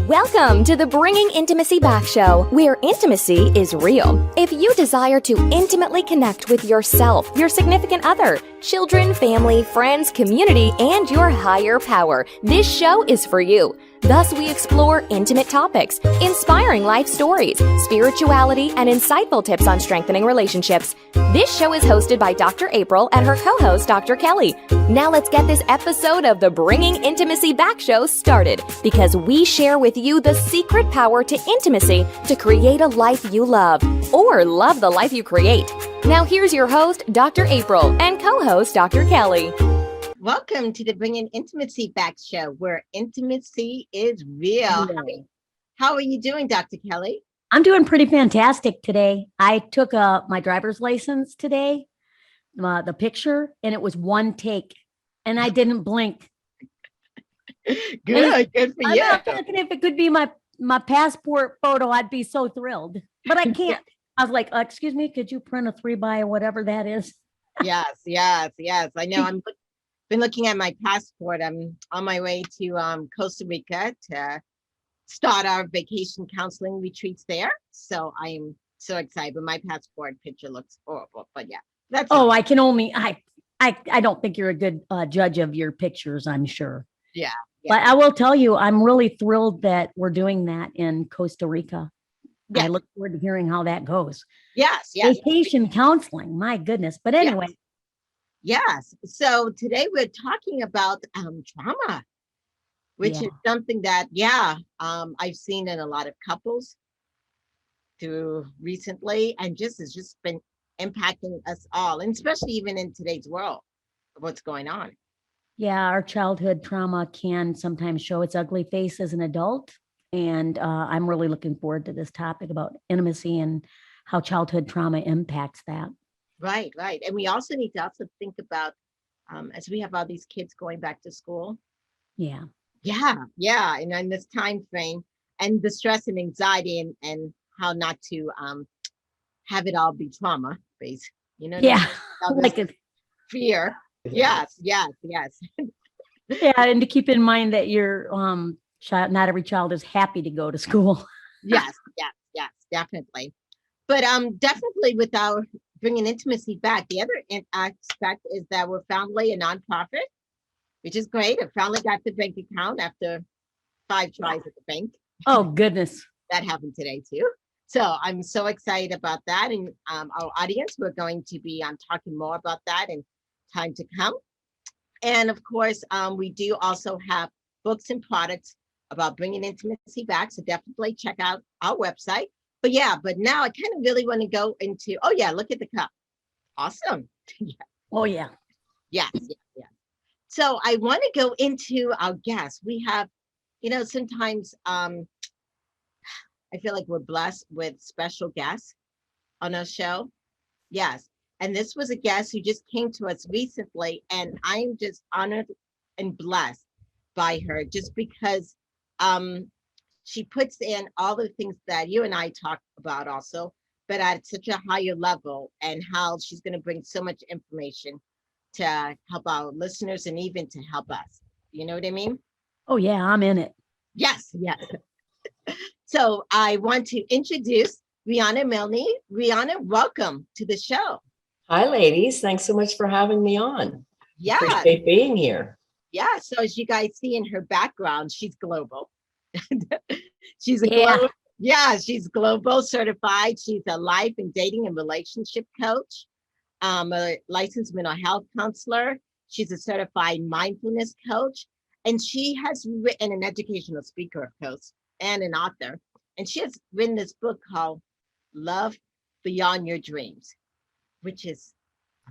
Welcome to the Bringing Intimacy Back show, where intimacy is real. If you desire to intimately connect with yourself, your significant other, children, family, friends, community, and your higher power, this show is for you. Thus, we explore intimate topics, inspiring life stories, spirituality, and insightful tips on strengthening relationships. This show is hosted by Dr. April and her co-host, Dr. Kelly. Now let's get this episode of the Bringing Intimacy Back show started, because we share with you the secret power to intimacy to create a life you love, or love the life you create. Now here's your host, Dr. April, and co-host, Dr. Kelly. Welcome to the Bringing Intimacy Back show, where intimacy is real. How are you doing, Dr. Kelly? I'm doing pretty fantastic today. I took my driver's license today, the picture, and it was one take, and I didn't blink. Good for you. I'm thinking if it could be my passport photo, I'd be so thrilled, but I can't. I was like, excuse me, could you print a 3x or whatever that is? Yes. I know. I've been looking at my passport. I'm on my way to Costa Rica to start our vacation counseling retreats there. So I'm so excited. But my passport picture looks horrible. But yeah, that's. Oh, I can only. I don't think you're a good judge of your pictures, I'm sure. Yeah. But I will tell you, I'm really thrilled that we're doing that in Costa Rica. Yes. I look forward to hearing how that goes. Yes. Vacation counseling, my goodness. But anyway. Yes. So today we're talking about trauma, which is something that, I've seen in a lot of couples through recently, and has just been impacting us all, and especially even in today's world of what's going on. Yeah, our childhood trauma can sometimes show its ugly face as an adult. And I'm really looking forward to this topic about intimacy and how childhood trauma impacts that. Right. And we also need to think about, as we have all these kids going back to school. Yeah. And in this time frame, and the stress and anxiety and how not to have it all be trauma based, Yeah. Like fear. Yes. Yeah, and to keep in mind that your child, not every child is happy to go to school. Yes, definitely. But definitely with our Bringing Intimacy Back, the other aspect is that we're Family, a nonprofit, which is great. A family got the bank account after 5 tries at the bank. Oh, goodness. That happened today too. So I'm so excited about that. And our audience, we're going to be talking more about that in time to come. And of course, we do also have books and products about bringing intimacy back. So definitely check out our website. But now I kind of really want to go into, look at the cup. Awesome. Oh, yeah. Yes. So I want to go into our guests. We have, sometimes I feel like we're blessed with special guests on our show. Yes. And this was a guest who just came to us recently, and I'm just honored and blessed by her, just because she puts in all the things that you and I talk about also, but at such a higher level, and how she's going to bring so much information to help our listeners and even to help us. You know what I mean? Oh, yeah, I'm in it. Yes. So I want to introduce Riana Milne. Riana, welcome to the show. Hi, ladies. Thanks so much for having me on. Yeah. Appreciate being here. Yeah. So as you guys see in her background, she's global. She's global certified. She's a life and dating and relationship coach, a licensed mental health counselor. She's a certified mindfulness coach, and she has written an educational speaker, of course, and an author. And she has written this book called Love Beyond Your Dreams, which is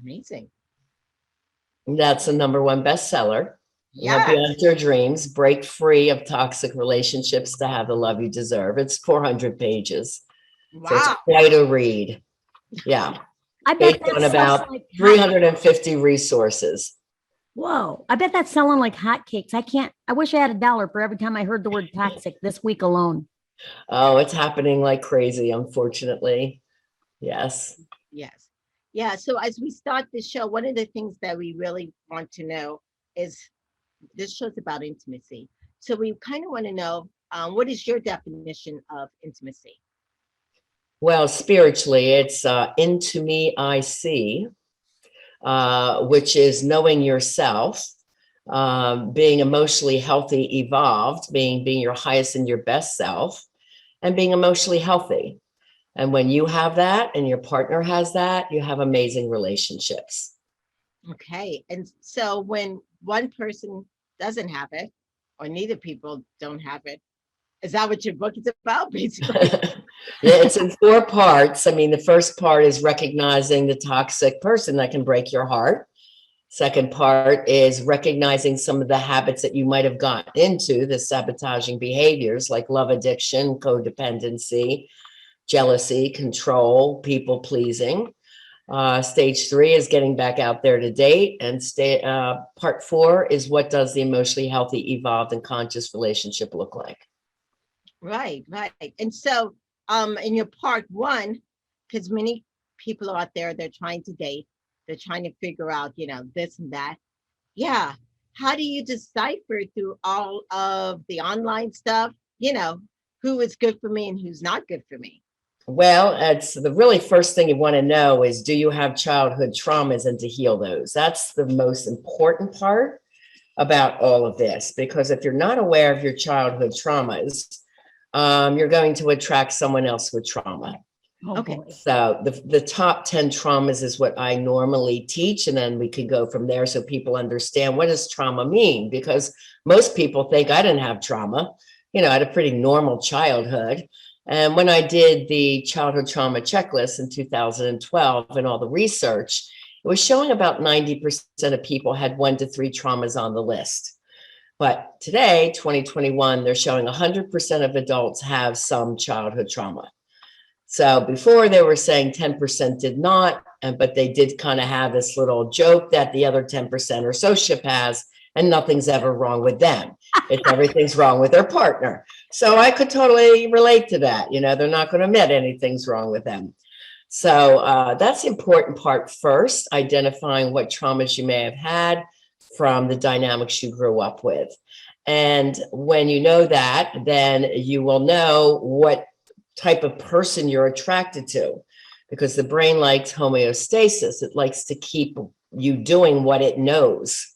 amazing. That's a #1 bestseller. Yeah. Love Beyond Your Dreams, break free of toxic relationships to have the love you deserve. It's 400 pages. Wow. So it's quite a read. Yeah. I bet based on about 350 resources. Whoa. I bet that's selling like hotcakes. I wish I had $1 for every time I heard the word toxic this week alone. Oh, it's happening like crazy, unfortunately. Yes. Yeah. So as we start this show, one of the things that we really want to know is, this show's about intimacy. So we kind of want to know, What is your definition of intimacy? Well, spiritually, it's into me I see, which is knowing yourself, being emotionally healthy, evolved, being your highest and your best self, and being emotionally healthy. And when you have that and your partner has that, you have amazing relationships. Okay. And so when one person doesn't have it, or neither people don't have it, is that what your book is about, basically? Yeah, it's in 4 parts. I mean, the first part is recognizing the toxic person that can break your heart. Second part is recognizing some of the habits that you might have gotten into, the sabotaging behaviors like love addiction, codependency, jealousy, control, people pleasing. Stage 3 is getting back out there to date. And part 4 is what does the emotionally healthy, evolved, and conscious relationship look like? Right, right. And so in your part 1, because many people are out there, they're trying to date, they're trying to figure out, this and that. Yeah. How do you decipher through all of the online stuff, who is good for me and who's not good for me? Well, it's the really first thing you want to know is, do you have childhood traumas and to heal those? That's the most important part about all of this, because if you're not aware of your childhood traumas, you're going to attract someone else with trauma. Okay. Boy. So the top 10 traumas is what I normally teach, and then we could go from there so people understand, what does trauma mean? Because most people think I didn't have trauma. I had a pretty normal childhood. And when I did the childhood trauma checklist in 2012 and all the research, it was showing about 90% of people had 1 to 3 traumas on the list. But today, 2021, they're showing 100% of adults have some childhood trauma. So before they were saying 10% did not, but they did kind of have this little joke that the other 10% or sociopaths, and nothing's ever wrong with them. It's everything's wrong with their partner. So I could totally relate to that. They're not going to admit anything's wrong with them. So that's the important part first, identifying what traumas you may have had from the dynamics you grew up with. And when you know that, then you will know what type of person you're attracted to, because the brain likes homeostasis. It likes to keep you doing what it knows.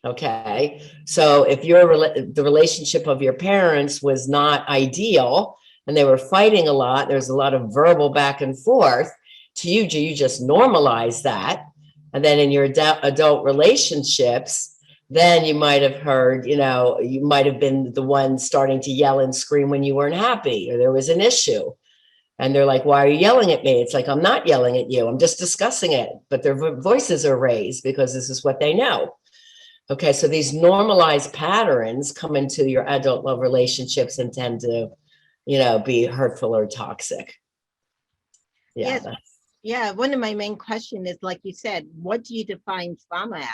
Okay. So if the relationship of your parents was not ideal and they were fighting a lot, there's a lot of verbal back and forth to you, do you just normalize that? And then in your adult relationships, then you might have heard, you might have been the one starting to yell and scream when you weren't happy or there was an issue. And they're like, why are you yelling at me? It's like, I'm not yelling at you. I'm just discussing it. But their voices are raised because this is what they know. Okay, so these normalized patterns come into your adult love relationships and tend to, be hurtful or toxic. Yeah. Yes. Yeah. One of my main questions is, like you said, what do you define trauma as?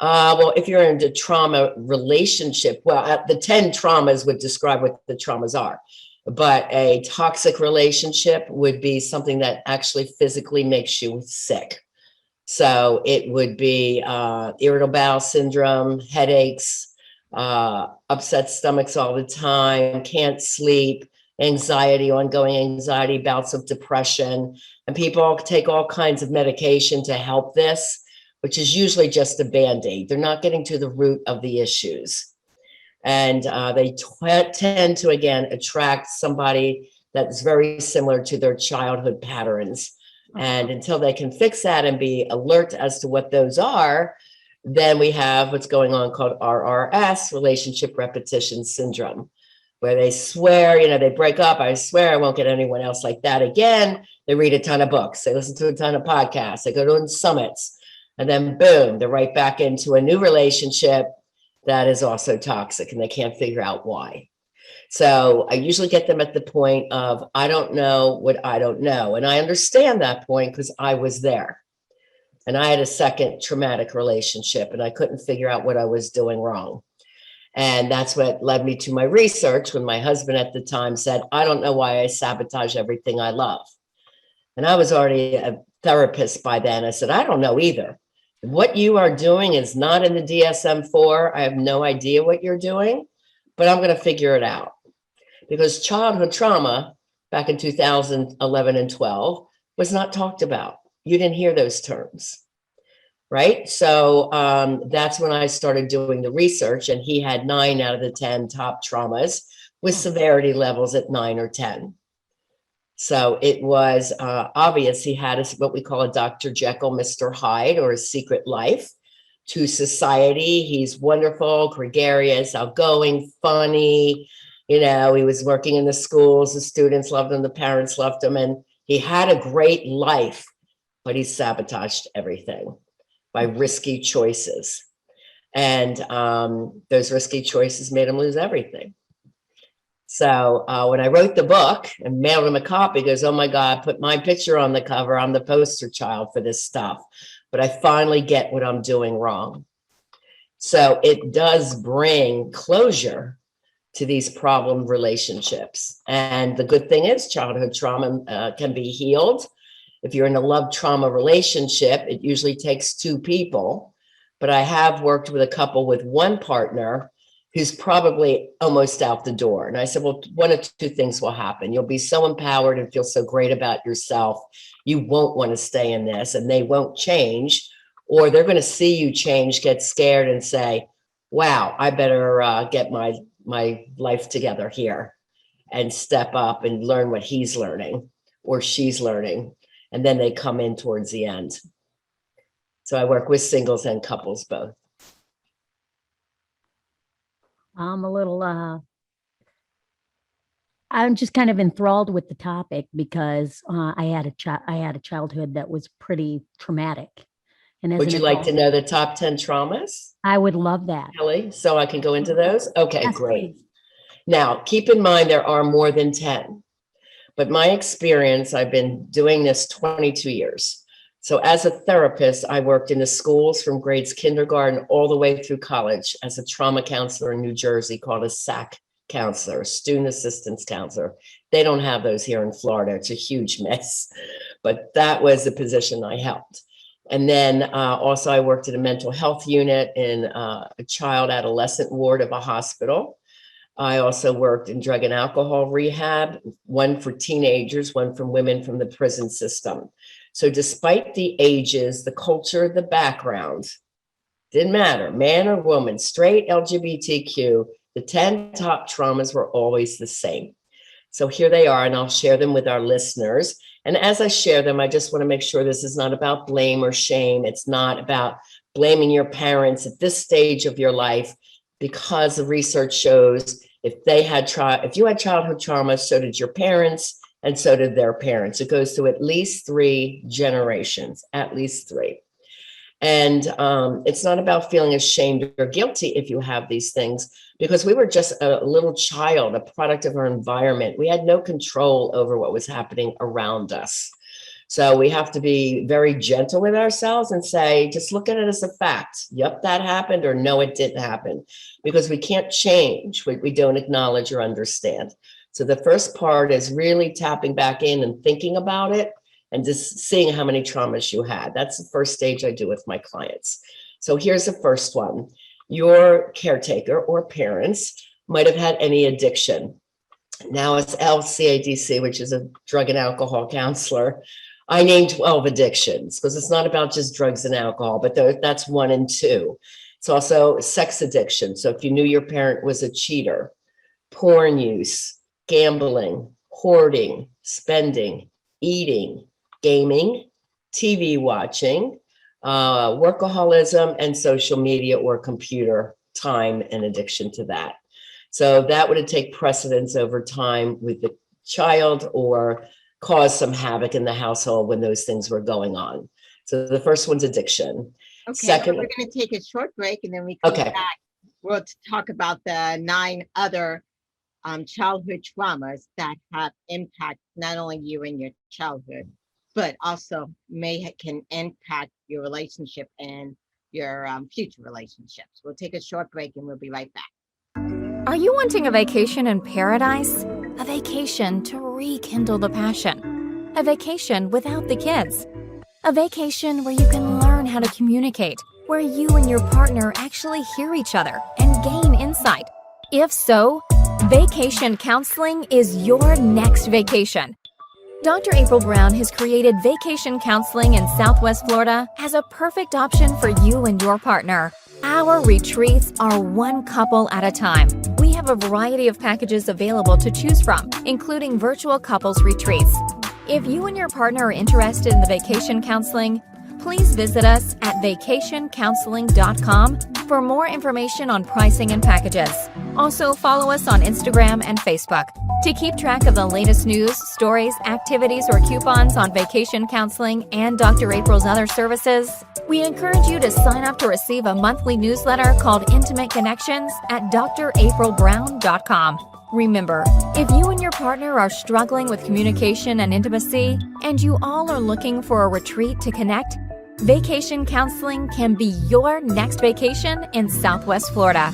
Well, if you're in a trauma relationship, well, the 10 traumas would describe what the traumas are. But a toxic relationship would be something that actually physically makes you sick. So it would be irritable bowel syndrome, headaches, upset stomachs all the time, can't sleep, anxiety, ongoing anxiety, bouts of depression. And people take all kinds of medication to help this, which is usually just a Band-Aid. They're not getting to the root of the issues. And they tend to, again, attract somebody that's very similar to their childhood patterns. And until they can fix that and be alert as to what those are, then we have what's going on called RRS, relationship repetition syndrome, where they swear, they break up. I swear I won't get anyone else like that again. They read a ton of books. They listen to a ton of podcasts. They go to summits. And then boom, they're right back into a new relationship that is also toxic, and they can't figure out why. So I usually get them at the point of, I don't know what I don't know. And I understand that point because I was there. And I had a second traumatic relationship and I couldn't figure out what I was doing wrong. And that's what led me to my research when my husband at the time said, I don't know why I sabotage everything I love. And I was already a therapist by then. I said, I don't know either. What you are doing is not in the DSM-4. I have no idea what you're doing. but I'm going to figure it out. Because childhood trauma back in 2011 and 12 was not talked about. You didn't hear those terms, right? So that's when I started doing the research, and he had 9 out of the 10 top traumas with severity levels at 9 or 10. So it was obvious he had what we call a Dr. Jekyll, Mr. Hyde, or a secret life. To society, he's wonderful, gregarious, outgoing, funny. You know, he was working in the schools, the students loved him, the parents loved him, and he had a great life, but he sabotaged everything by risky choices. And those risky choices made him lose everything. So when I wrote the book and mailed him a copy, he goes, oh my God, put my picture on the cover. I'm the poster child for this stuff. But I finally get what I'm doing wrong. So it does bring closure to these problem relationships. And the good thing is childhood trauma can be healed. If you're in a love trauma relationship, it usually takes 2 people. But I have worked with a couple with one partner who's probably almost out the door. And I said, well, one of 2 things will happen. You'll be so empowered and feel so great about yourself. You won't want to stay in this, and they won't change, or they're going to see you change, get scared and say, wow, I better get my life together here and step up and learn what he's learning or she's learning. And then they come in towards the end. So I work with singles and couples both. I'm a little, I'm just kind of enthralled with the topic because I had a childhood that was pretty traumatic. And as Would an you like adult, to know the top 10 traumas, I would love that. Kelly? So I can go into those? Okay, Yes, great. please. Now, keep in mind, there are more than 10, but my experience, I've been doing this 22 years. So as a therapist, I worked in the schools from grades kindergarten all the way through college as a trauma counselor in New Jersey called a SAC counselor, student assistance counselor. They don't have those here in Florida. It's a huge mess, but that was the position I held. And then also I worked at a mental health unit in a child adolescent ward of a hospital. I also worked in drug and alcohol rehab, one for teenagers, one for women from the prison system. So despite the ages, the culture, the background, didn't matter, man or woman, straight, LGBTQ, the 10 top traumas were always the same. So here they are, and I'll share them with our listeners. And as I share them, I just want to make sure this is not about blame or shame. It's not about blaming your parents at this stage of your life, because the research shows if you had childhood trauma, so did your parents, and so did their parents. It goes to at least 3 generations, at least 3. And it's not about feeling ashamed or guilty if you have these things, because we were just a little child, a product of our environment. We had no control over what was happening around us. So we have to be very gentle with ourselves and say, just look at it as a fact. Yep, that happened, or no, it didn't happen, because we can't change what we don't acknowledge or understand. So the first part is really tapping back in and thinking about it and just seeing how many traumas you had. That's the first stage I do with my clients. So here's the first one. Your caretaker or parents might have had any addiction. Now as LCADC, which is a drug and alcohol counselor, I named 12 addictions, because it's not about just drugs and alcohol, but that's 1 and 2. It's also sex addiction. So if you knew your parent was a cheater, porn use, gambling, hoarding, spending, eating, gaming, TV watching, workaholism, and social media or computer time and addiction to that. So that would take precedence over time with the child or cause some havoc in the household when those things were going on. So the first one's addiction. Okay, Second, we're going to take a short break, and then we come okay. back. We'll talk about the 9 other childhood traumas that have impact not only you in your childhood, but also can impact your relationship and your future relationships. We'll take a short break, and we'll be right back. Are you wanting a vacation in paradise? A vacation to rekindle the passion? A vacation without the kids? A vacation where you can learn how to communicate, where you and your partner actually hear each other and gain insight? If so, vacation counseling is your next vacation. Dr. April Brown has created vacation counseling in Southwest Florida as a perfect option for you and your partner. Our retreats are one couple at a time. We have a variety of packages available to choose from, including virtual couples retreats. If you and your partner are interested in the vacation counseling, please visit us at vacationcounseling.com for more information on pricing and packages. Also, follow us on Instagram and Facebook. To keep track of the latest news, stories, activities, or coupons on vacation counseling and Dr. April's other services, we encourage you to sign up to receive a monthly newsletter called Intimate Connections at draprilbrown.com. Remember, if you and your partner are struggling with communication and intimacy, and you all are looking for a retreat to connect, vacation counseling can be your next vacation in Southwest Florida.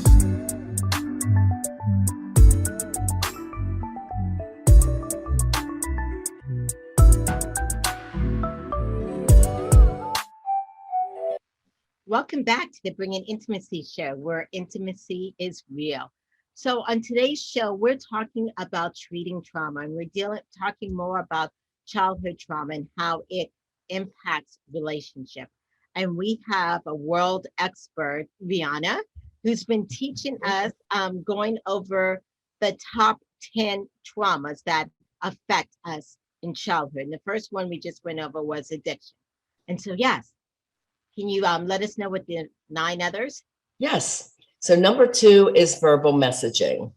Welcome back to the Bringing Intimacy show, where intimacy is real. So on today's show, we're talking about treating trauma, and we're talking more about childhood trauma and how it impacts relationship. And we have a world expert, Riana, who's been teaching us, going over the top 10 traumas that affect us in childhood. And the first one we just went over was addiction. And so, yes, can you let us know what the 9 others? Yes. So number 2 is verbal messaging.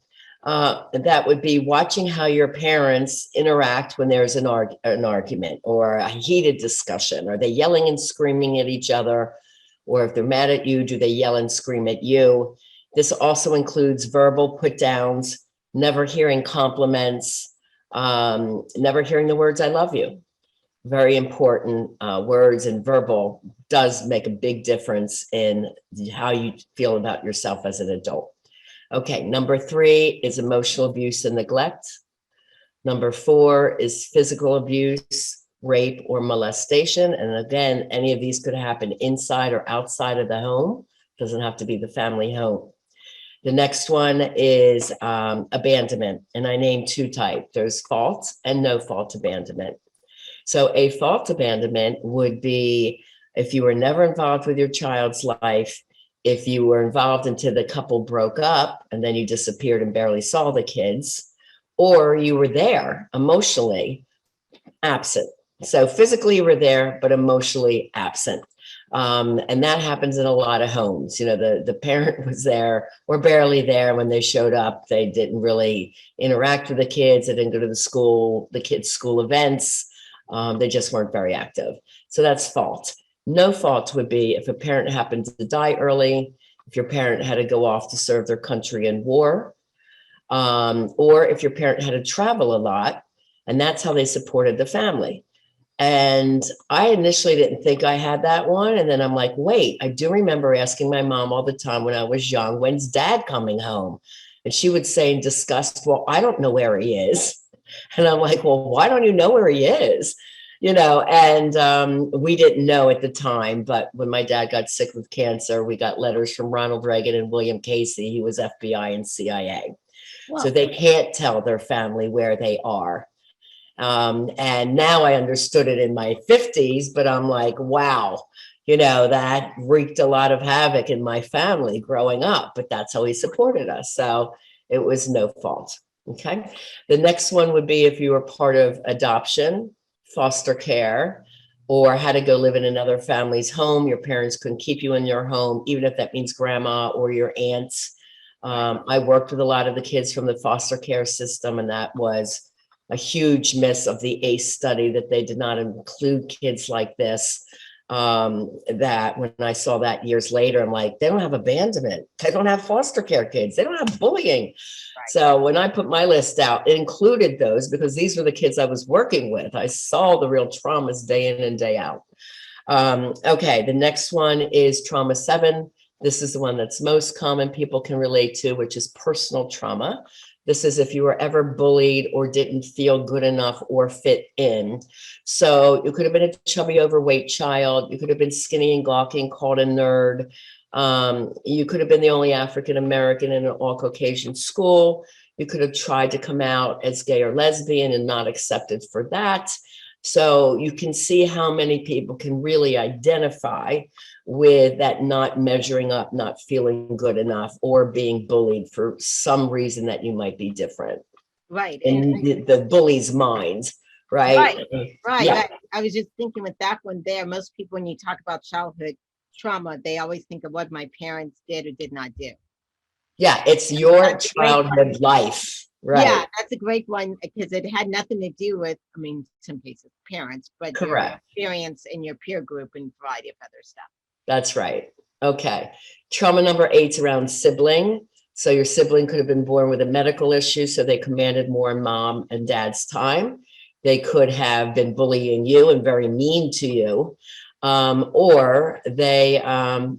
That would be watching how your parents interact when there's an argument or a heated discussion. Are they yelling and screaming at each other? Or if they're mad at you, do they yell and scream at you? This also includes verbal put downs, never hearing compliments, never hearing the words, I love you. Very important words, and verbal does make a big difference in how you feel about yourself as an adult. Okay, number 3 is emotional abuse and neglect. Number 4 is physical abuse, rape, or molestation. And again, any of these could happen inside or outside of the home. Doesn't have to be the family home. The next one is abandonment. And I named 2 types. There's fault and no fault abandonment. So a fault abandonment would be if you were never involved with your child's life, if you were involved until the couple broke up and then you disappeared and barely saw the kids, or you were there emotionally absent. So physically you were there, but emotionally absent. And that happens in a lot of homes. You know, the parent was there or barely there when they showed up. They didn't really interact with the kids. They didn't go to the kids' school events. They just weren't very active. So that's fault. No fault would be if a parent happened to die early, if your parent had to go off to serve their country in war, or if your parent had to travel a lot, and that's how they supported the family. And I initially didn't think I had that one. And then I'm like, wait, I do remember asking my mom all the time when I was young, when's dad coming home? And she would say in disgust, well, I don't know where he is. And I'm like, well, why don't you know where he is? You know, and we didn't know at the time. But when my dad got sick with cancer, we got letters from Ronald Reagan and William Casey. He was FBI and CIA. Wow. So they can't tell their family where they are. And now I understood it in my 50s, but I'm like, wow, you know, that wreaked a lot of havoc in my family growing up, but that's how he supported us. So it was no fault. Okay. The next one would be if you were part of adoption, foster care, or had to go live in another family's home. Your parents couldn't keep you in your home, even if that means grandma or your aunts. I worked with a lot of the kids from the foster care system, and that was a huge miss of the ACE study that they did not include kids like this. That when I saw that years later, I'm like, they don't have abandonment. They don't have foster care kids. They don't have bullying. Right. So when I put my list out, it included those because these were the kids I was working with. I saw the real traumas day in and day out. Okay, the next one is trauma 7. This is the one that's most common people can relate to, which is personal trauma. This is if you were ever bullied or didn't feel good enough or fit in. So you could have been a chubby, overweight child. You could have been skinny and gawking, called a nerd. You could have been the only African American in an all Caucasian school. You could have tried to come out as gay or lesbian and not accepted for that. So you can see how many people can really identify with that not measuring up, not feeling good enough, or being bullied for some reason that you might be different Right. in the bully's mind, right? Right. Yeah. Right. I was just thinking with that one there, most people, when you talk about childhood trauma, they always think of what my parents did or did not do. Yeah, it's your That's a great one. childhood life, right? Yeah, that's a great one because it had nothing to do with, I mean, some cases, parents, but your Correct. experience in your peer group and a variety of other stuff. That's right. Okay. Trauma number 8's around sibling. So your sibling could have been born with a medical issue, so they commanded more mom and dad's time. They could have been bullying you and very mean to you. Or they,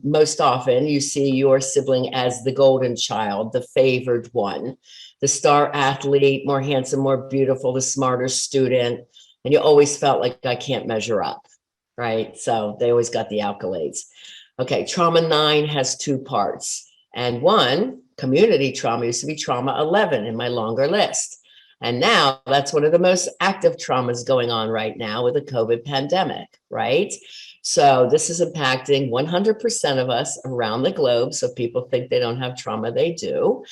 most often you see your sibling as the golden child, the favored one, the star athlete, more handsome, more beautiful, the smarter student. And you always felt like I can't measure up, right? So they always got the accolades. Okay, trauma 9 has 2 parts. And one, community trauma, used to be trauma 11 in my longer list. And now that's one of the most active traumas going on right now with the COVID pandemic, right? So this is impacting 100% of us around the globe. So people think they don't have trauma, they do.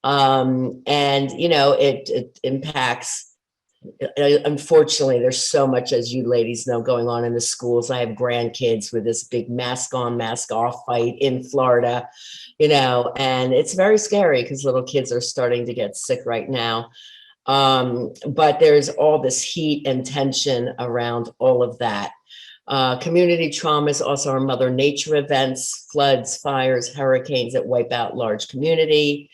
And, you know, it impacts, unfortunately, there's so much, as you ladies know, going on in the schools. I have grandkids with this big mask on, mask off fight in Florida, you know, and it's very scary because little kids are starting to get sick right now. But there's all this heat and tension around all of that. Community trauma is also our mother nature events, floods, fires, hurricanes that wipe out large community.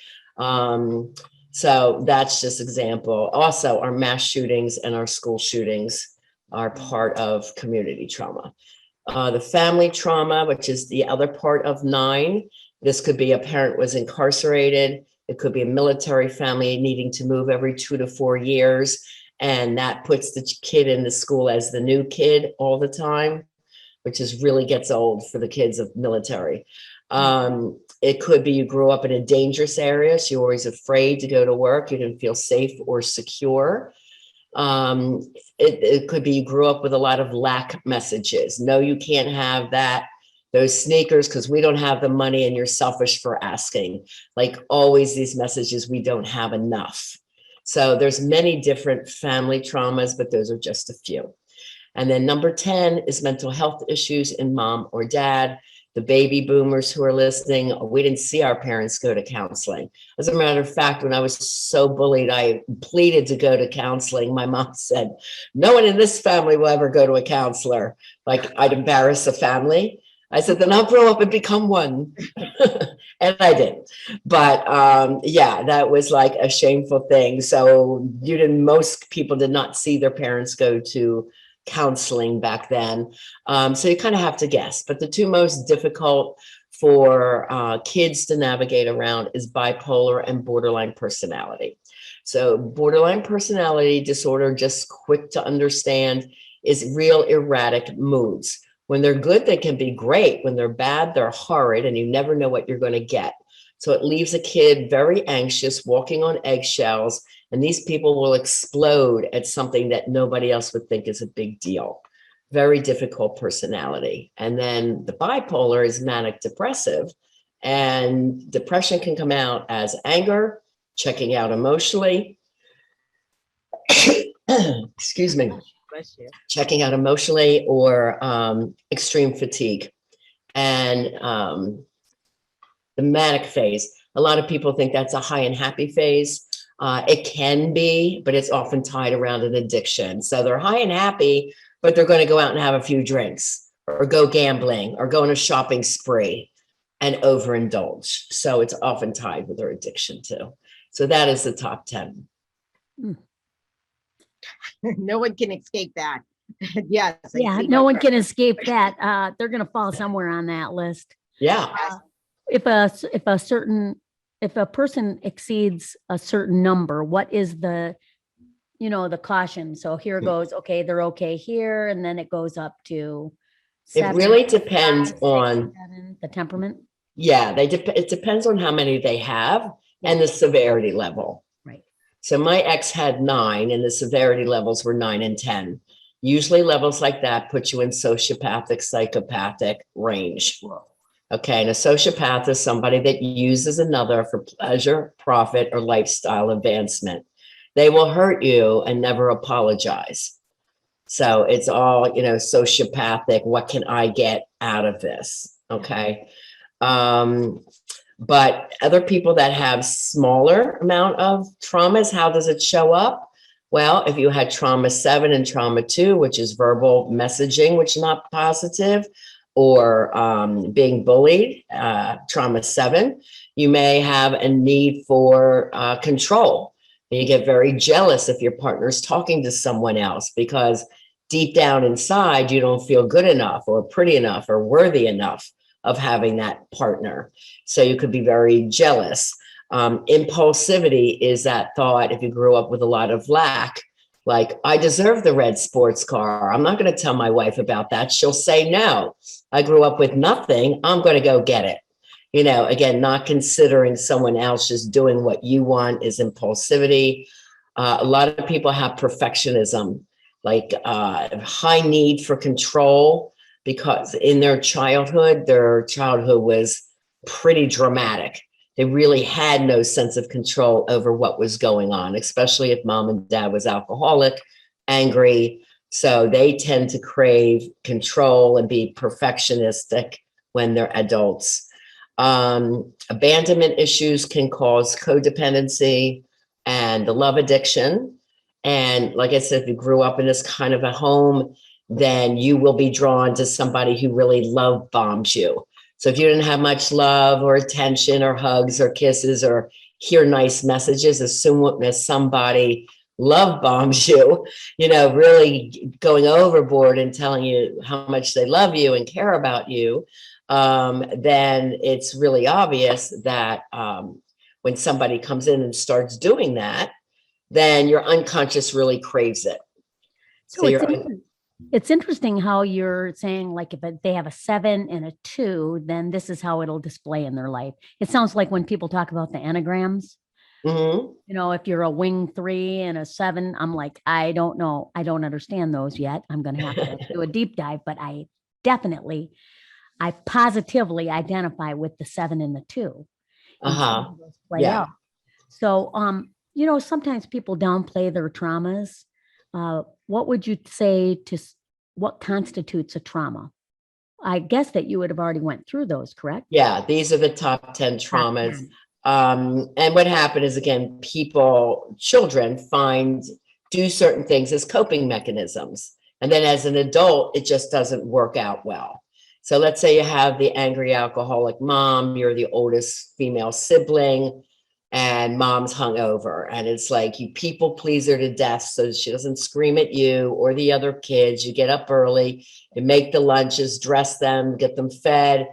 So that's just example. Also, our mass shootings and our school shootings are part of community trauma. The family trauma, which is the other part of 9. This could be a parent was incarcerated. It could be a military family needing to move every 2 to 4 years. And that puts the kid in the school as the new kid all the time, which is really gets old for the kids of military. It could be you grew up in a dangerous area, so you're always afraid to go to work. You didn't feel safe or secure. It could be you grew up with a lot of lack messages. No, you can't have that. Those sneakers, because we don't have the money and you're selfish for asking. Like always these messages, we don't have enough. So there's many different family traumas, but those are just a few. And then number 10 is mental health issues in mom or dad. The baby boomers who are listening, we didn't see our parents go to counseling. As a matter of fact, when I was so bullied, I pleaded to go to counseling. My mom said, no one in this family will ever go to a counselor. Like I'd embarrass a family. I said, then I'll grow up and become one. And I didn't. But yeah, that was like a shameful thing. So most people did not see their parents go to counseling back then. So you kind of have to guess. But the 2 most difficult for kids to navigate around is bipolar and borderline personality. So borderline personality disorder, just quick to understand, is real erratic moods. When they're good, they can be great. When they're bad, they're horrid, and you never know what you're going to get. So it leaves a kid very anxious, walking on eggshells, and these people will explode at something that nobody else would think is a big deal. Very difficult personality. And then the bipolar is manic depressive, and depression can come out as anger, checking out emotionally. Excuse me. Checking out emotionally, or extreme fatigue. And the manic phase, a lot of people think that's a high and happy phase. It can be, but it's often tied around an addiction. So they're high and happy, but they're going to go out and have a few drinks or go gambling or go on a shopping spree and overindulge. So it's often tied with their addiction too. So that is the top 10. No one can escape that. Yes. Yeah, no one can escape that. They're going to fall somewhere on that list. Yeah. If a person exceeds a certain number, what is the caution? So here goes, okay, they're okay here. And then it goes up to 7. It really depends 5, 6, on 7, the temperament. Yeah, it depends on how many they have and the severity level. Right. So my ex had 9 and the severity levels were 9 and 10. Usually levels like that put you in sociopathic, psychopathic range. Okay, and a sociopath is somebody that uses another for pleasure, profit, or lifestyle advancement. They will hurt you and never apologize. So it's all, sociopathic. What can I get out of this? Okay. But other people that have smaller amount of traumas, how does it show up? Well, if you had trauma 7 and trauma 2, which is verbal messaging, which is not positive, or being bullied, trauma 7, you may have a need for control. You get very jealous if your partner's talking to someone else because deep down inside, you don't feel good enough or pretty enough or worthy enough of having that partner. So you could be very jealous. Impulsivity is that thought, if you grew up with a lot of lack, like, I deserve the red sports car. I'm not going to tell my wife about that. She'll say no. I grew up with nothing. I'm going to go get it. Again, not considering someone else, just doing what you want is impulsivity. A lot of people have perfectionism, like high need for control, because in their childhood was pretty dramatic. They really had no sense of control over what was going on, especially if mom and dad was alcoholic, angry. So they tend to crave control and be perfectionistic when they're adults. Abandonment issues can cause codependency and the love addiction. And like I said, if you grew up in this kind of a home, then you will be drawn to somebody who really love bombs you. So if you didn't have much love or attention or hugs or kisses or hear nice messages, as soon as somebody love bombs you, really going overboard and telling you how much they love you and care about you, then it's really obvious that when somebody comes in and starts doing that, then your unconscious really craves it. So it's interesting how you're saying, like, if they have a 7 and a 2, then this is how it'll display in their life. It sounds like when people talk about the enneagrams, if you're a wing 3 and a 7, I'm like, I don't know. I don't understand those yet. I'm going to have to do a deep dive, but I positively identify with the 7 and the 2. Play out. So, sometimes people downplay their traumas. What would you say to what constitutes a trauma? I guess that you would have already went through those, correct? Yeah, these are the top 10 traumas. And what happened is, again, children do certain things as coping mechanisms. And then as an adult, it just doesn't work out well. So let's say you have the angry alcoholic mom, you're the oldest female sibling, and mom's hungover, and it's like you people please her to death so she doesn't scream at you or the other kids. You get up early, you make the lunches, dress them, get them fed,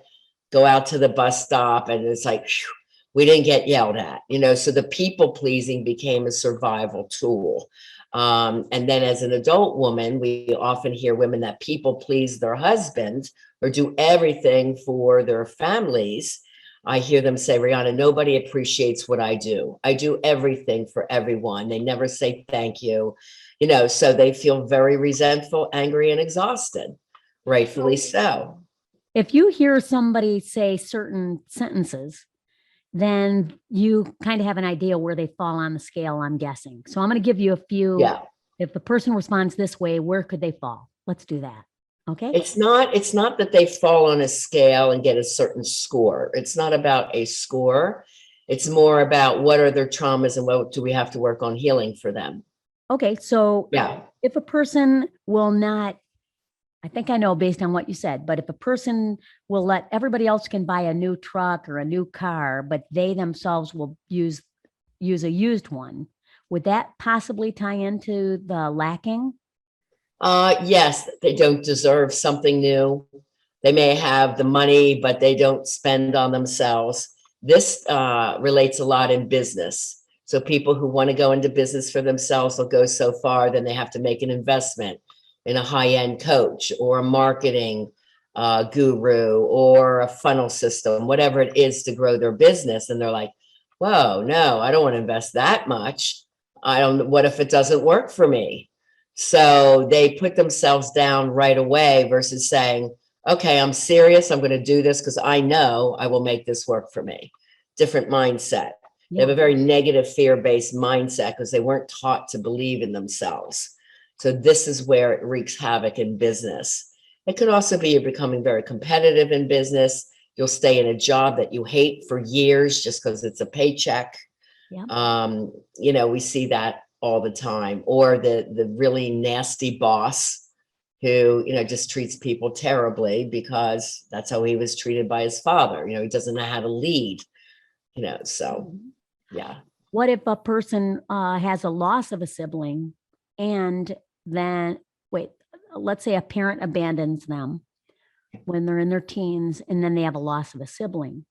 go out to the bus stop, and it's like, whew, we didn't get yelled at, so the people pleasing became a survival tool. And then as an adult woman, we often hear women that people please their husbands or do everything for their families. I hear them say, Riana, nobody appreciates what I do. I do everything for everyone. They never say thank you, so they feel very resentful, angry, and exhausted, rightfully so. If you hear somebody say certain sentences, then you kind of have an idea where they fall on the scale, I'm guessing. So I'm going to give you a few. Yeah. If the person responds this way, where could they fall? Let's do that. Okay. It's not that they fall on a scale and get a certain score. It's not about a score. It's more about what are their traumas and what do we have to work on healing for them. Okay. So yeah, if a person will not, I think I know based on what you said, but if a person will let everybody else can buy a new truck or a new car, but they themselves will use a used one, would that possibly tie into the lacking? Yes, they don't deserve something new. They may have the money, but they don't spend on themselves. This relates a lot in business. So people who want to go into business for themselves will go so far, then they have to make an investment in a high-end coach or a marketing guru or a funnel system, whatever it is to grow their business. And they're like, whoa, no, I don't want to invest that much. What if it doesn't work for me? So they put themselves down right away versus saying, okay, I'm serious. I'm going to do this because I know I will make this work for me. Different mindset. They have a very negative fear-based mindset because they weren't taught to believe in themselves. So this is where it wreaks havoc in business. It could also be you're becoming very competitive in business. You'll stay in a job that you hate for years just because it's a paycheck. We see that all the time. Or the really nasty boss who, just treats people terribly because that's how he was treated by his father. He doesn't know how to lead, so yeah. What if a person has a loss of a sibling and then, let's say a parent abandons them when they're in their teens and then they have a loss of a sibling?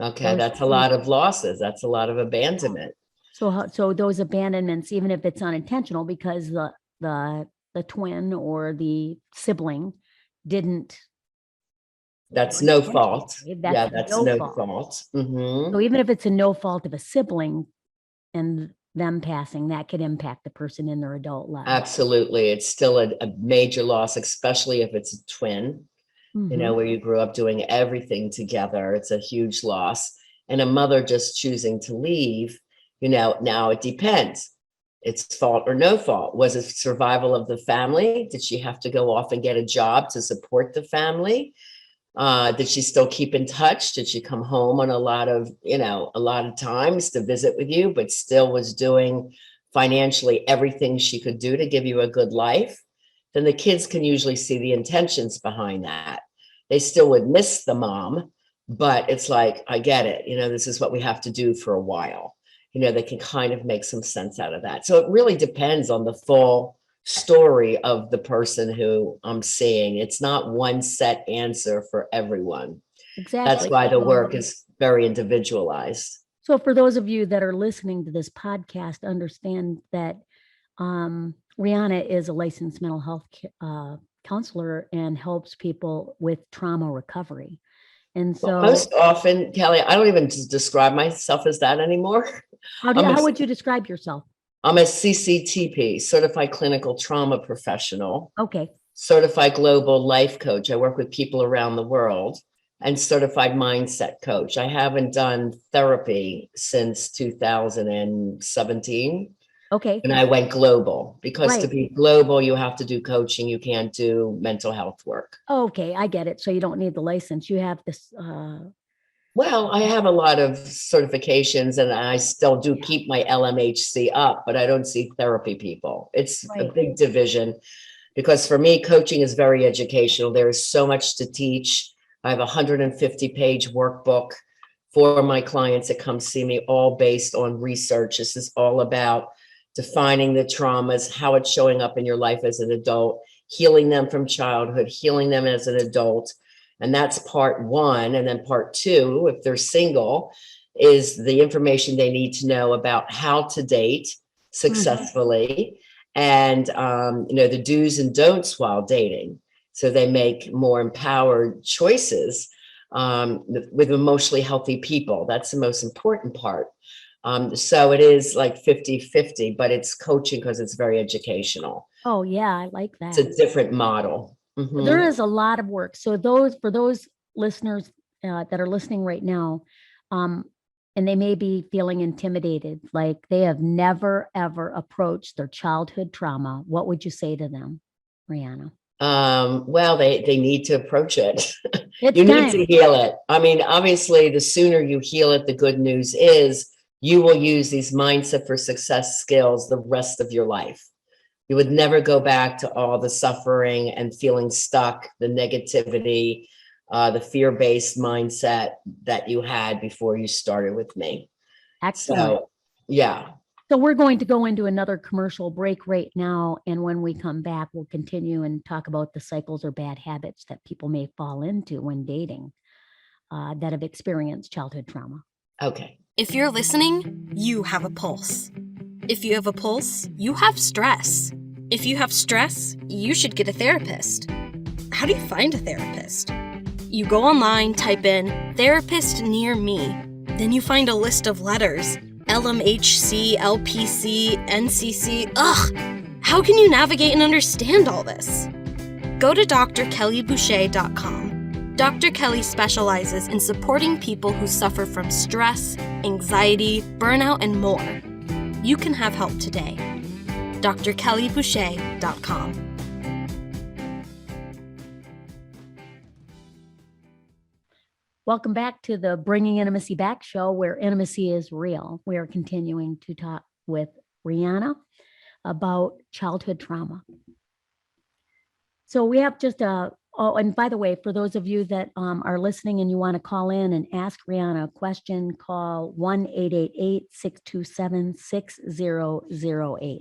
Okay, that's a lot of losses. That's a lot of abandonment. So those abandonments, even if it's unintentional because the twin or the sibling didn't. That's no fault. That's no fault. Mm-hmm. So even if it's a no fault of a sibling and them passing, that could impact the person in their adult life. Absolutely. It's still a major loss, especially if it's a twin, where you grew up doing everything together. It's a huge loss. And a mother just choosing to leave, now it depends. It's fault or no fault. Was it survival of the family? Did she have to go off and get a job to support the family? Did she still keep in touch? Did she come home on a lot of times to visit with you, but still was doing financially everything she could do to give you a good life? Then the kids can usually see the intentions behind that. They still would miss the mom, but it's like, I get it. This is what we have to do for a while. They can kind of make some sense out of that. So it really depends on the full story of the person who I'm seeing. It's not one set answer for everyone. Exactly. That's why the work is very individualized. So for those of you that are listening to this podcast, understand that Riana is a licensed mental health counselor and helps people with trauma recovery. And so most often, Kelly, I don't even describe myself as that anymore. How would you describe yourself? I'm a CCTP, Certified Clinical Trauma Professional. Okay. Certified Global Life Coach. I work with people around the world. And Certified Mindset Coach. I haven't done therapy since 2017. Okay. And I went global because to be global, you have to do coaching. You can't do mental health work. Okay, I get it. So you don't need the license. You have this. Well, I have a lot of certifications and I still do keep my LMHC up, but I don't see therapy people. It's a big division because for me, coaching is very educational. There is so much to teach. I have a 150-page workbook for my clients that come see me, all based on research. This is all about defining the traumas, how it's showing up in your life as an adult, healing them from childhood, healing them as an adult. And that's part one. And then part two, if they're single, is the information they need to know about how to date successfully and, the do's and don'ts while dating. So they make more empowered choices with emotionally healthy people. That's the most important part. So it is like 50-50, but it's coaching because it's very educational. Oh, yeah, I like that. It's a different model. Mm-hmm. There is a lot of work. So for those listeners that are listening right now, and they may be feeling intimidated, like they have never, ever approached their childhood trauma, what would you say to them, Riana? Well, they need to approach it. It's you time. need to heal it. I mean, obviously, the sooner you heal it, the good news is you will use these mindset for success skills the rest of your life. You would never go back to all the suffering and feeling stuck, the negativity, the fear-based mindset that you had before you started with me. Excellent. So, yeah. So we're going to go into another commercial break right now. And when we come back, we'll continue and talk about the cycles or bad habits that people may fall into when dating that have experienced childhood trauma. Okay. If you're listening, you have a pulse. If you have a pulse, you have stress. If you have stress, you should get a therapist. how do you find a therapist? You go online, type in therapist near me. Then you find a list of letters. LMHC, LPC, NCC. Ugh! How can you navigate and understand all this? Go to drkellyboucher.com. Dr. Kelly specializes in supporting people who suffer from stress, anxiety, burnout, and more. You can have help today. drkellyboucher.com. Welcome back to the Bringing Intimacy Back show, where intimacy is real. We are continuing to talk with Riana about childhood trauma. So we have just and by the way, for those of you that are listening and you want to call in and ask Riana a question, call 1-888-627-6008.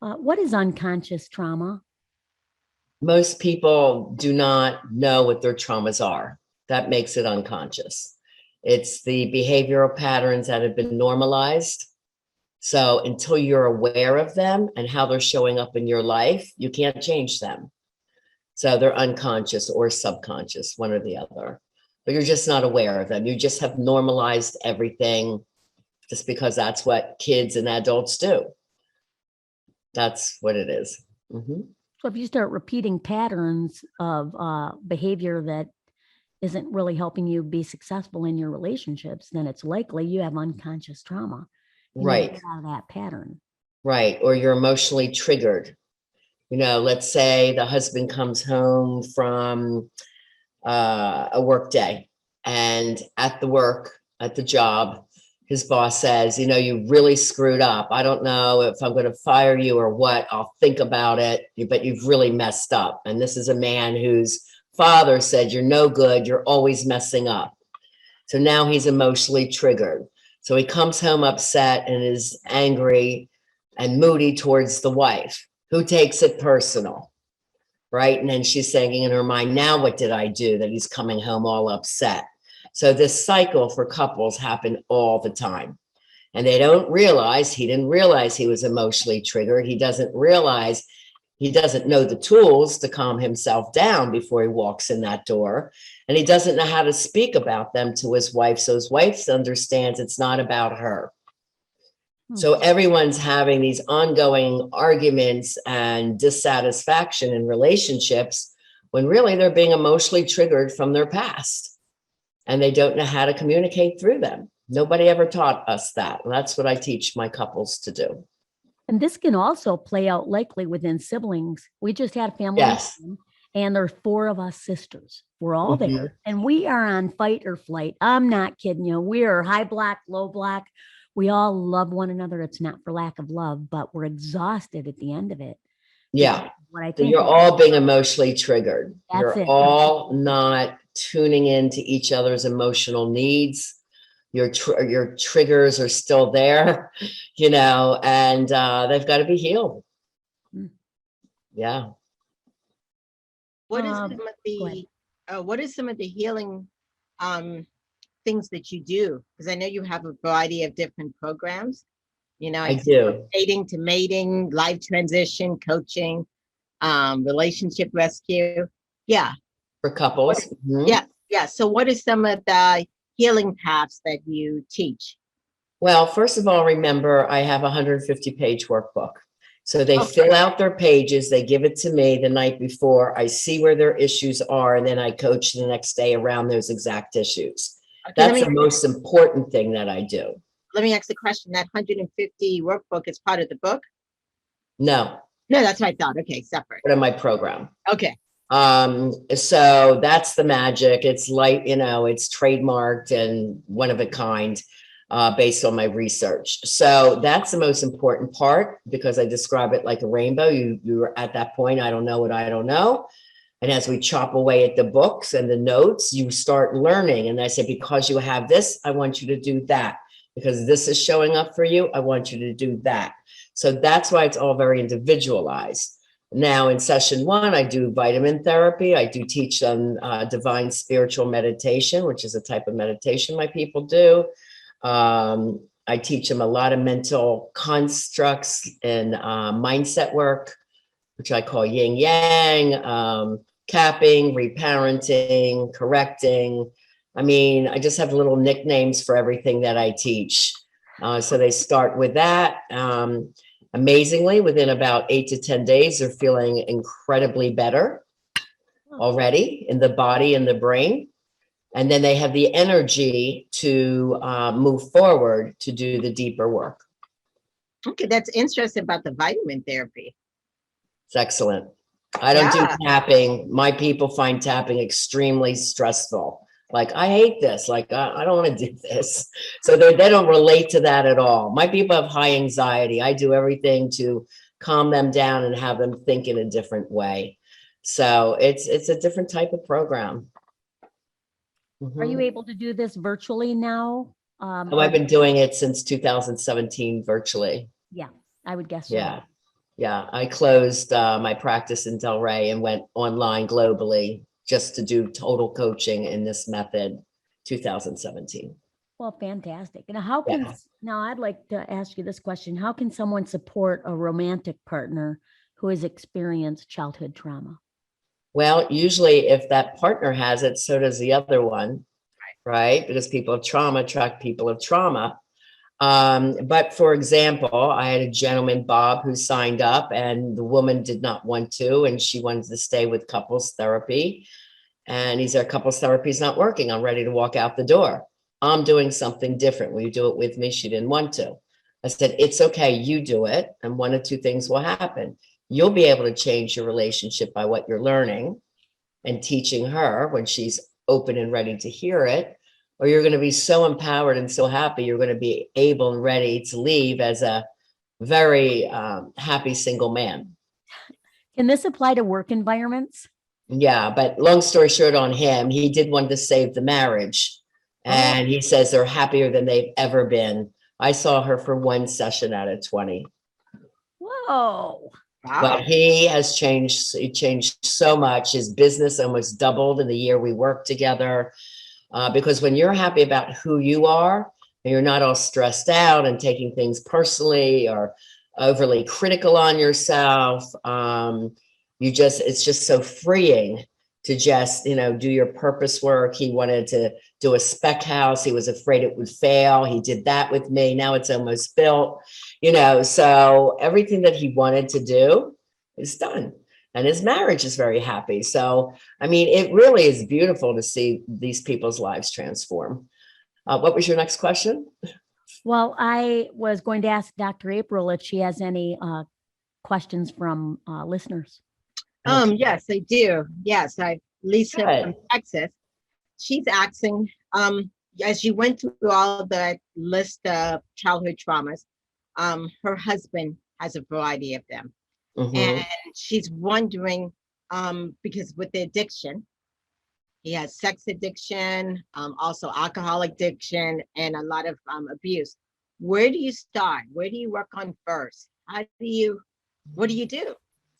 What is unconscious trauma? Most people do not know what their traumas are. That makes it unconscious. It's the behavioral patterns that have been normalized. So until you're aware of them and how they're showing up in your life, you can't change them. So they're unconscious or subconscious, one or the other. But you're just not aware of them. You just have normalized everything just because that's what kids and adults do. That's what it is. Mm-hmm. So if you start repeating patterns of behavior that isn't really helping you be successful in your relationships, then it's likely you have unconscious trauma. You need to Right. get out of that pattern. Right. Or you're emotionally triggered. You know, let's say the husband comes home from a work day, and at the job, his boss says, you know, you really screwed up. I don't know if I'm going to fire you or what. I'll think about it, but you've really messed up. And this is a man whose father said, you're no good. You're always messing up. So now he's emotionally triggered. So he comes home upset and is angry and moody towards the wife, who takes it personal, right? And then she's thinking in her mind, now what did I do that he's coming home all upset? So this cycle for couples happen all the time. And they don't realize, he didn't realize he was emotionally triggered. He doesn't realize, he doesn't know the tools to calm himself down before he walks in that door. And he doesn't know how to speak about them to his wife. So his wife understands it's not about her. So everyone's having these ongoing arguments and dissatisfaction in relationships when really they're being emotionally triggered from their past. And they don't know how to communicate through them. Nobody ever taught us that. And that's what I teach my couples to do. And this can also play out likely within siblings. We just had a family Yes. meeting, and there's 4 of us sisters. We're all Mhm. there, and we are on fight or flight. I'm not kidding you. We are high block, low block. We all love one another. It's not for lack of love, but we're exhausted at the end of it. Yeah. What I So think you're is- all being emotionally triggered. That's You're it. all not tuning into each other's emotional needs. Your triggers are still there, you know, and they've got to be healed. Mm. Yeah. What is Um, some of go ahead. what is some of the healing things that you do? Because I know you have a variety of different programs. You know, I it's do. dating to mating, life transition, coaching, relationship rescue. Yeah, For couples. Mhm. yeah, yeah. So what are some of the healing paths that you teach? Well, first of all, remember, I have a 150-page workbook. So they Okay. fill out their pages, they give it to me the night before. I see where their issues are, and then I coach the next day around those exact issues. Okay, That's the most important thing that I do. let me ask the question. That 150 workbook is part of the book? No, No, that's what I thought. Okay, separate. part of my program. Okay. So that's the magic. It's like, you know, it's trademarked and one of a kind, based on my research. So that's the most important part, because I describe it like a rainbow. You're at that point, I don't know what I don't know. And as we chop away at the books and the notes, you start learning. And I say, because you have this, I want you to do that. Because this is showing up for you, I want you to do that. So that's why it's all very individualized. Now in session 1, I do vitamin therapy. I do teach them divine spiritual meditation, which is a type of meditation my people do. I teach them a lot of mental constructs and mindset work. which I call yin yang, capping, reparenting, correcting. I mean, I just have little nicknames for everything that I teach. So they start with that. Amazingly, within about 8 to 10 days, they're feeling incredibly better already in the body and the brain. And then they have the energy to move forward to do the deeper work. Okay, that's interesting about the vitamin therapy. It's excellent. I don't Yeah. do tapping. My people find tapping extremely stressful. Like, I hate this. Like, I don't want to do this. So they don't relate to that at all. My people have high anxiety. I do everything to calm them down and have them think in a different way. So it's a different type of program. Are you Mhm. able to do this virtually now? Oh, I've been doing it since 2017 virtually. Yeah, I would guess so. Yeah. Yeah. I closed my practice in Delray and went online globally just to do total coaching in this method, 2017. Well, fantastic. And how can, Yeah. now I'd like to ask you this question. How can someone support a romantic partner who has experienced childhood trauma? Well, usually if that partner has it, so does the other one, right? Because people of trauma attract people of trauma. But for example, I had a gentleman, Bob, who signed up and the woman did not want to, and she wanted to stay with couples therapy. And he said, couples therapy is not working. I'm ready to walk out the door. I'm doing something different. Will you do it with me? She didn't want to. I said, it's okay. You do it. And one of two things will happen. You'll be able to change your relationship by what you're learning and teaching her when she's open and ready to hear it. Or you're going to be so empowered and so happy, you're going to be able and ready to leave as a very happy single man. Can this apply to work environments? Yeah, but long story short on him, he did want to save the marriage. And he says they're happier than they've ever been. I saw her for one session out of 20. Whoa. Wow. But he has changed. He changed so much. His business almost doubled in the year we worked together. Because when you're happy about who you are, and you're not all stressed out and taking things personally or overly critical on yourself, it's just so freeing to just, do your purpose work. He wanted to do a spec house. He was afraid it would fail. He did that with me. Now it's almost built, so everything that he wanted to do is done. And his marriage is very happy. So, I mean, it really is beautiful to see these people's lives transform. What was your next question? Well, I was going to ask Dr. April if she has any questions from listeners. Yes, I do. Yes, Lisa from Texas. She's asking, as you went through all that list of childhood traumas, her husband has a variety of them. Mhm. And she's wondering, because with the addiction, he has sex addiction, also alcohol addiction, and a lot of abuse. Where do you start? Where do you work on first? What do you do?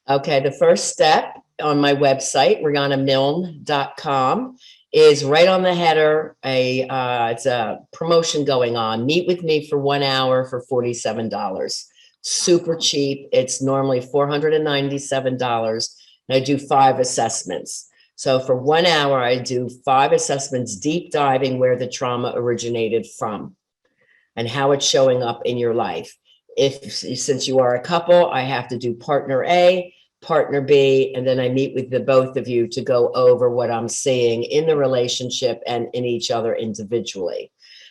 Okay, the first step on my website, rianamilne.com, is right on the header. It's a promotion going on. Meet with me for 1 hour for $47. Super cheap. It's normally $497. And I do 5 assessments. So for 1 hour, I do 5 assessments, deep diving where the trauma originated from and how it's showing up in your life. Since you are a couple, I have to do partner A, partner B, and then I meet with the both of you to go over what I'm seeing in the relationship and in each other individually.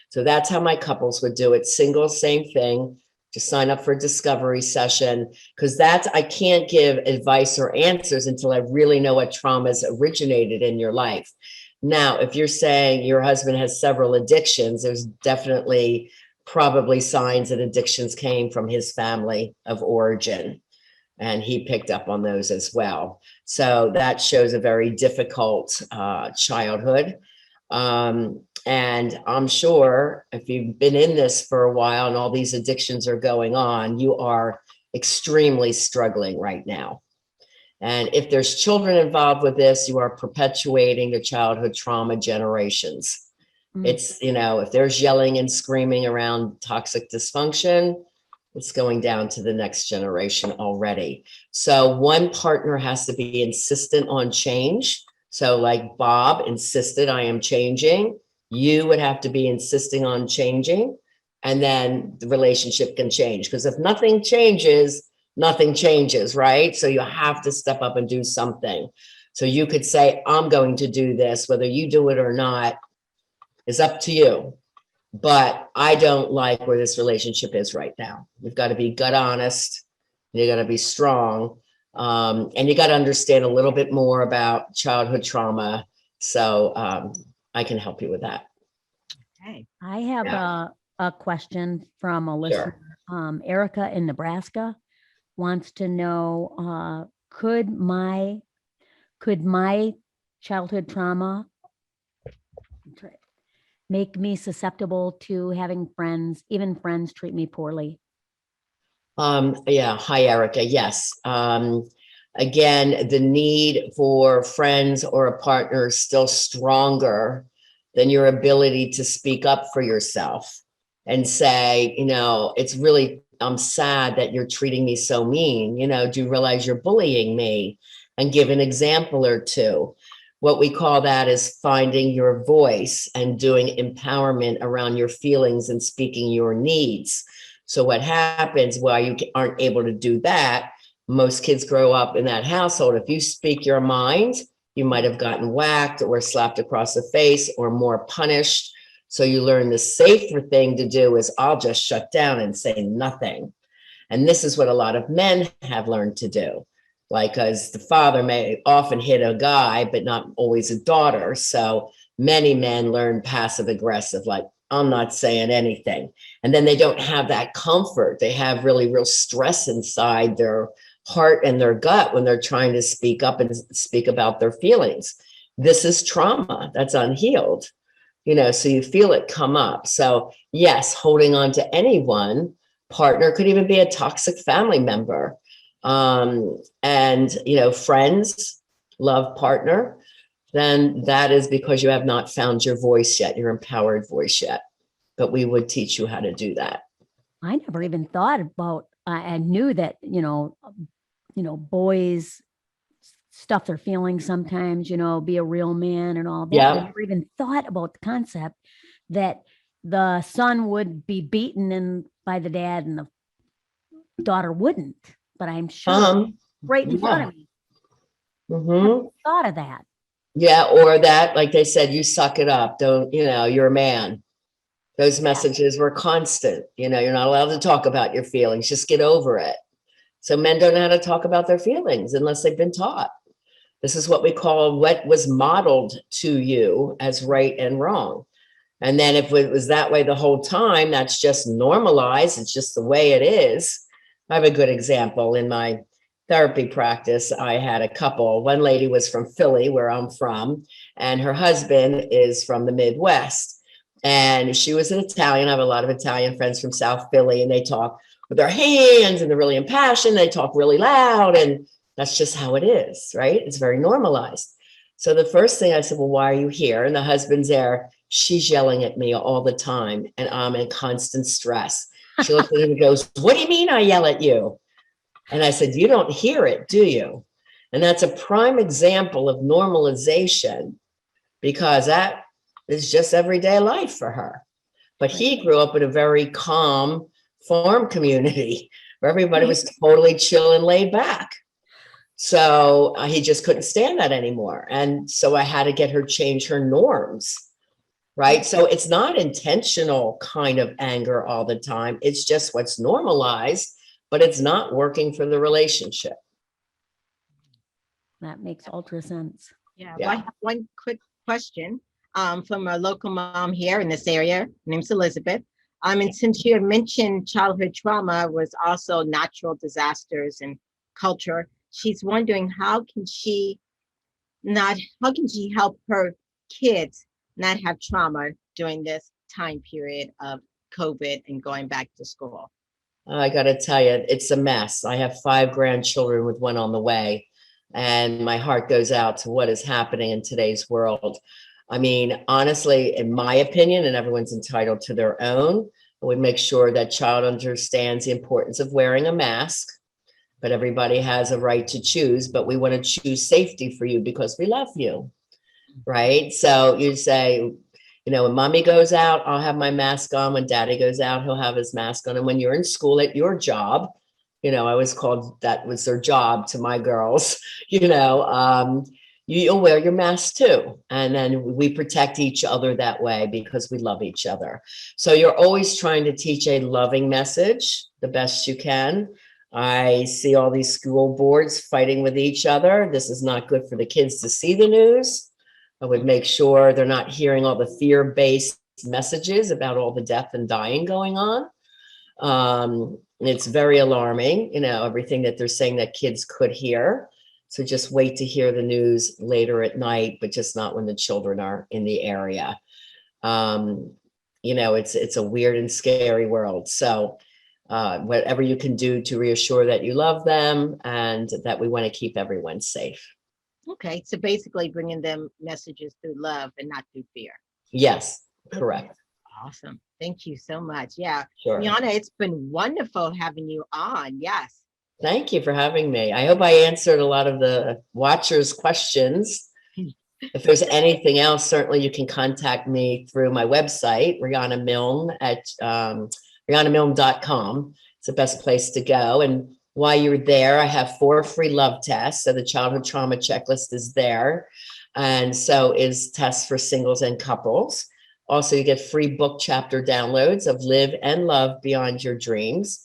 So that's how my couples would do it. Single, same thing. Just sign up for a discovery session, because I can't give advice or answers until I really know what traumas originated in your life. Now, if you're saying your husband has several addictions, there's definitely probably signs that addictions came from his family of origin, and he picked up on those as well. So that shows a very difficult childhood. And I'm sure if you've been in this for a while and all these addictions are going on, you are extremely struggling right now. And if there's children involved with this, you are perpetuating the childhood trauma generations. It's, if there's yelling and screaming around toxic dysfunction, It's going down to the next generation already. So one partner has to be insistent on change. So like Bob insisted, I am changing. You would have to be insisting on changing. And then the relationship can change. Because if nothing changes, right? So you have to step up and do something. So you could say, I'm going to do this, whether you do it or not is up to you. But I don't like where this relationship is right now. You've got to be gut honest. You got to be strong. And you got to understand a little bit more about childhood trauma. So I can help you with that. Okay. I have a question from a listener. Sure. Erica in Nebraska wants to know, could my childhood trauma make me susceptible to having friends, even friends, treat me poorly? Yeah. Hi, Erica. Yes. Again, the need for friends or a partner is still stronger than your ability to speak up for yourself and say, it's really, I'm sad that you're treating me so mean. Do you realize you're bullying me? And give an example or two. What we call that is finding your voice and doing empowerment around your feelings and speaking your needs. So what happens while you aren't able to do that, most kids grow up in that household. If you speak your mind, you might have gotten whacked or slapped across the face or more punished. So you learn the safer thing to do is I'll just shut down and say nothing. And this is what a lot of men have learned to do. Like, because the father may often hit a guy, but not always a daughter. So many men learn passive aggressive, like, I'm not saying anything. And then they don't have that comfort. They have really real stress inside their heart and their gut when they're trying to speak up and speak about their feelings. This is trauma that's unhealed, so you feel it come up. So yes, holding on to anyone, partner, could even be a toxic family member. And friends, love partner, then that is because you have not found your voice yet, your empowered voice yet. But we would teach you how to do that. I never even thought about, I knew that, boys stuff their feelings sometimes, be a real man and all that. Yeah. I never even thought about the concept that the son would be beaten by the dad and the daughter wouldn't. But I'm sure right in front of me. Mm-hmm. Thought of that. Yeah, or that, like they said, you suck it up. Don't, you're a man. Those messages were constant. You're not allowed to talk about your feelings. Just get over it. So men don't know how to talk about their feelings unless they've been taught. This is what we call what was modeled to you as right and wrong. And then if it was that way the whole time, that's just normalized. It's just the way it is. I have a good example. In my therapy practice, I had a couple. One lady was from Philly, where I'm from, and her husband is from the Midwest. And she was an Italian. I have a lot of Italian friends from South Philly, and they talk with their hands and they're really impassioned. They talk really loud, and that's just how it is, right? It's very normalized. So the first thing I said, well, why are you here? And the husband's there. She's yelling at me all the time, and I'm in constant stress. She looks at him and goes, what do you mean I yell at you? And I said, you don't hear it, do you? And that's a prime example of normalization, because that is just everyday life for her. But he grew up in a very calm farm community where everybody was totally chill and laid back. So he just couldn't stand that anymore. And so I had to get her change her norms. Right. So it's not intentional kind of anger all the time. It's just what's normalized, but it's not working for the relationship. That makes ultra sense. Yeah. Well, I have one quick question from a local mom here in this area. Her name's Elizabeth. And since you had mentioned childhood trauma was also natural disasters and culture, she's wondering how can she help her kids not have trauma during this time period of COVID and going back to school? I got to tell you, it's a mess. I have 5 grandchildren with one on the way, and my heart goes out to what is happening in today's world. I mean, honestly, in my opinion, and everyone's entitled to their own, I would make sure that child understands the importance of wearing a mask, but everybody has a right to choose, but we want to choose safety for you because we love you, right? So you say, when mommy goes out, I'll have my mask on. When daddy goes out, he'll have his mask on. And when you're in school at your job, I was called, that was their job to my girls, you'll wear your mask too. And then we protect each other that way because we love each other. So you're always trying to teach a loving message the best you can. I see all these school boards fighting with each other. This is not good for the kids to see the news. I would make sure they're not hearing all the fear-based messages about all the death and dying going on. It's very alarming, everything that they're saying that kids could hear. So just wait to hear the news later at night, but just not when the children are in the area. It's a weird and scary world. So whatever you can do to reassure that you love them and that we want to keep everyone safe. Okay, so basically bringing them messages through love and not through fear. Yes, correct. Awesome. Thank you so much. Yeah. Sure. Riana, it's been wonderful having you on. Yes. Thank you for having me. I hope I answered a lot of the watchers' questions. If there's anything else, certainly you can contact me through my website, Riana Milne at rianamilne.com. It's the best place to go. And while you're there, I have 4 free love tests. So the childhood trauma checklist is there. And so is tests for singles and couples. Also, you get free book chapter downloads of Live and Love Beyond Your Dreams.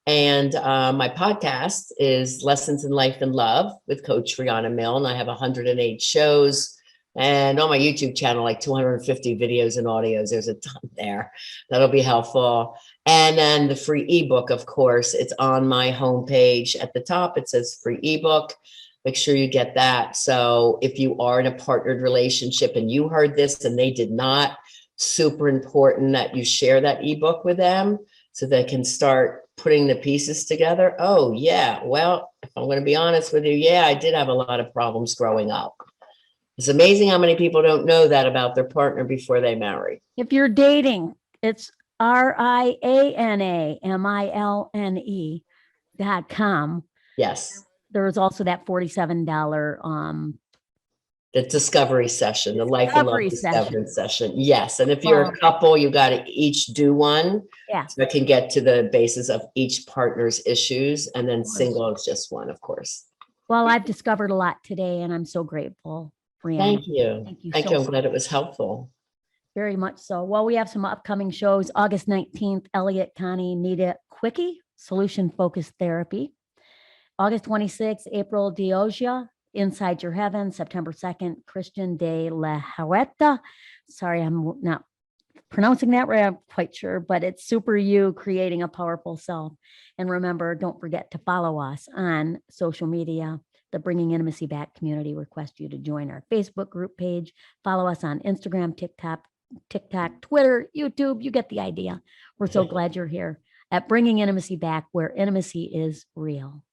And my podcast is Lessons in Life and Love with Coach Riana Milne. I have 108 shows. And on my YouTube channel, like 250 videos and audios. There's a ton there. That'll be helpful. And then the free ebook, of course, it's on my homepage at the top. It says free ebook. Make sure you get that. So if you are in a partnered relationship and you heard this and they did not, super important that you share that ebook with them so they can start putting the pieces together. Oh, yeah. Well, if I'm going to be honest with you, yeah, I did have a lot of problems growing up. It's amazing how many people don't know that about their partner before they marry. If you're dating, it's RianaMilne.com. Yes. There was also that $47 the discovery session, the life and love discovery session. Yes. And if you're a couple, you got to each do one. Yeah. So I can get to the basis of each partner's issues. And then single is just one, of course. Well, I've discovered a lot today and I'm so grateful, Riana. Thank you. Thank you. I'm glad it was helpful. Very much so. Well, we have some upcoming shows. August 19th, Elliot Connie Nita Quickie, Solution Focused Therapy. August 26th, April Diogia, Inside Your Heaven. September 2nd, Christian de la Huerta. Sorry, I'm not pronouncing that right. I'm quite sure, but it's Super You, Creating a Powerful Self. And remember, don't forget to follow us on social media. The Bringing Intimacy Back community requests you to join our Facebook group page. Follow us on Instagram, TikTok, Twitter, YouTube. You get the idea. We're so glad you're here at Bringing Intimacy Back, where intimacy is real.